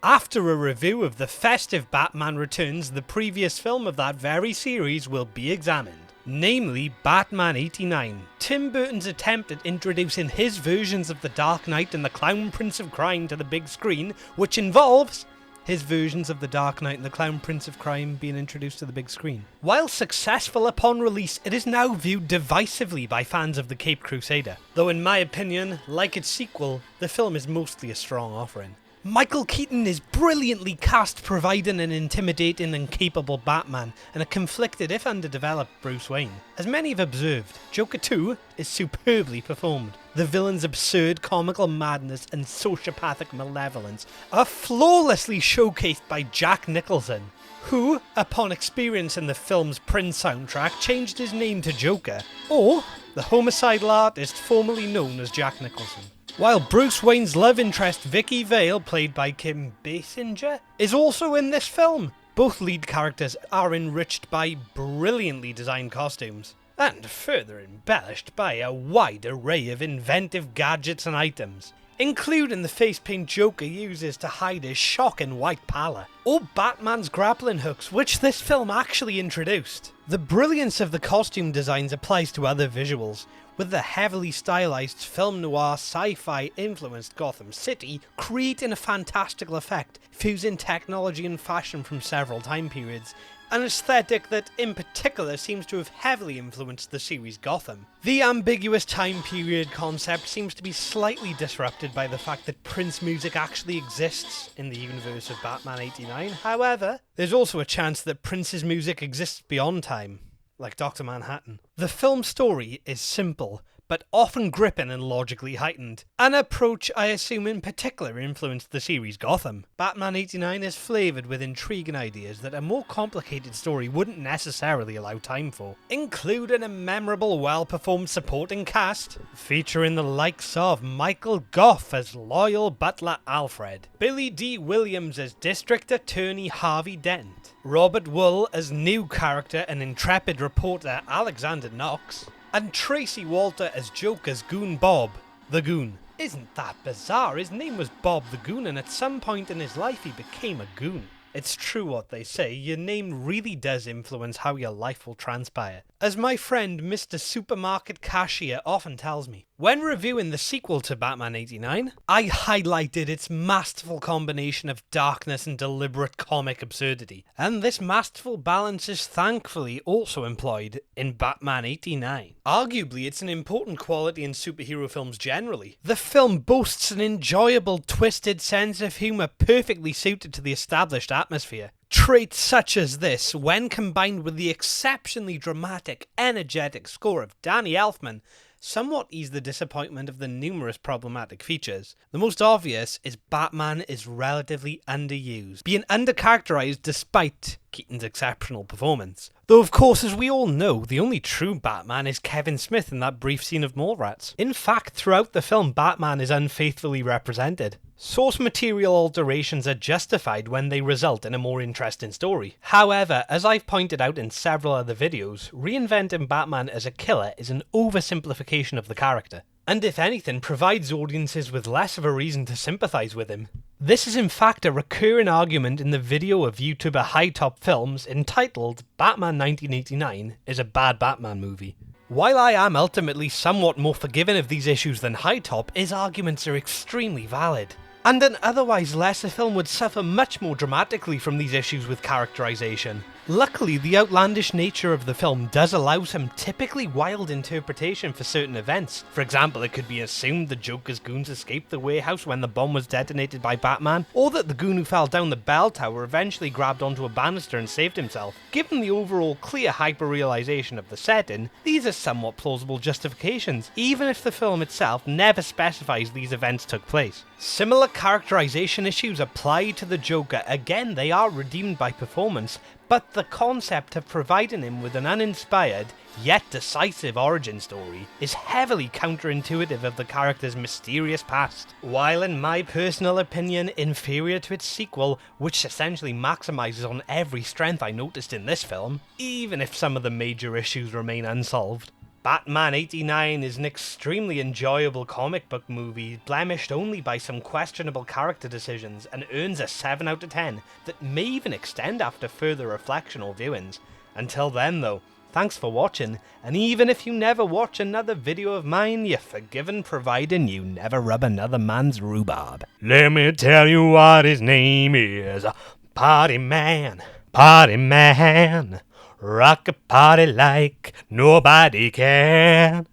After a review of the festive Batman Returns, the previous film of that very series will be examined. Namely, Batman 89. Tim Burton's attempt at introducing his versions of the Dark Knight and the Clown Prince of Crime to the big screen, which involves his versions of the Dark Knight and the Clown Prince of Crime being introduced to the big screen. While successful upon release, it is now viewed divisively by fans of the Caped Crusader, though in my opinion, like its sequel, the film is mostly a strong offering. Michael Keaton is brilliantly cast, providing an intimidating and capable Batman, and a conflicted if underdeveloped Bruce Wayne. As many have observed, Joker 2 is superbly performed. The villain's absurd comical madness and sociopathic malevolence are flawlessly showcased by Jack Nicholson, who, upon experiencing the film's Prince soundtrack, changed his name to Joker, or the homicidal artist formerly known as Jack Nicholson. While Bruce Wayne's love interest Vicki Vale, played by Kim Basinger, is also in this film. Both lead characters are enriched by brilliantly designed costumes, and further embellished by a wide array of inventive gadgets and items, including the face paint Joker uses to hide his shocking white pallor, or Batman's grappling hooks, which this film actually introduced. The brilliance of the costume designs applies to other visuals, with the heavily stylized film noir sci-fi influenced Gotham City creating a fantastical effect, fusing technology and fashion from several time periods, an aesthetic that in particular seems to have heavily influenced the series Gotham. The ambiguous time period concept seems to be slightly disrupted by the fact that Prince music actually exists in the universe of Batman 89, however, there's also a chance that Prince's music exists beyond time, like Dr. Manhattan. The film's story is simple, but often gripping and logically heightened, an approach I assume in particular influenced the series Gotham. Batman 89 is flavoured with intriguing ideas that a more complicated story wouldn't necessarily allow time for, including a memorable, well-performed supporting cast, featuring the likes of Michael Gough as loyal butler Alfred, Billy D. Williams as District Attorney Harvey Dent, Robert Wuhl as new character and intrepid reporter Alexander Knox, and Tracy Walter as Joker's goon Bob, the Goon. Isn't that bizarre? His name was Bob the Goon, and at some point in his life he became a goon. It's true what they say, your name really does influence how your life will transpire. As my friend Mr. Supermarket Cashier often tells me, when reviewing the sequel to Batman 89, I highlighted its masterful combination of darkness and deliberate comic absurdity, and this masterful balance is thankfully also employed in Batman 89. Arguably, it's an important quality in superhero films generally. The film boasts an enjoyable, twisted sense of humour perfectly suited to the established atmosphere. Traits such as this, when combined with the exceptionally dramatic, energetic score of Danny Elfman, somewhat ease the disappointment of the numerous problematic features. The most obvious is Batman is relatively underused, being undercharacterized despite Keaton's exceptional performance. Though of course, as we all know, the only true Batman is Kevin Smith in that brief scene of Mallrats. In fact, throughout the film, Batman is unfaithfully represented. Source material alterations are justified when they result in a more interesting story. However, as I've pointed out in several other videos, reinventing Batman as a killer is an oversimplification of the character, and if anything, provides audiences with less of a reason to sympathise with him. This is in fact a recurring argument in the video of YouTuber High Top Films entitled Batman 1989 is a bad Batman movie. While I am ultimately somewhat more forgiving of these issues than High Top, his arguments are extremely valid. And an otherwise lesser film would suffer much more dramatically from these issues with characterization. Luckily, the outlandish nature of the film does allow some typically wild interpretation for certain events. For example, it could be assumed the Joker's goons escaped the warehouse when the bomb was detonated by Batman, or that the goon who fell down the bell tower eventually grabbed onto a banister and saved himself. Given the overall clear hyper-realization of the setting, these are somewhat plausible justifications, even if the film itself never specifies these events took place. Similar characterization issues apply to the Joker. Again, they are redeemed by performance, but the concept of providing him with an uninspired, yet decisive origin story is heavily counterintuitive of the character's mysterious past. While in my personal opinion inferior to its sequel, which essentially maximizes on every strength I noticed in this film, even if some of the major issues remain unsolved. Batman 89 is an extremely enjoyable comic book movie, blemished only by some questionable character decisions, and earns a 7 out of 10 that may even extend after further reflection or viewings. Until then though, thanks for watching, and even if you never watch another video of mine, you're forgiven providing you never rub another man's rhubarb. Let me tell you what his name is. Party man, rock a party like nobody can.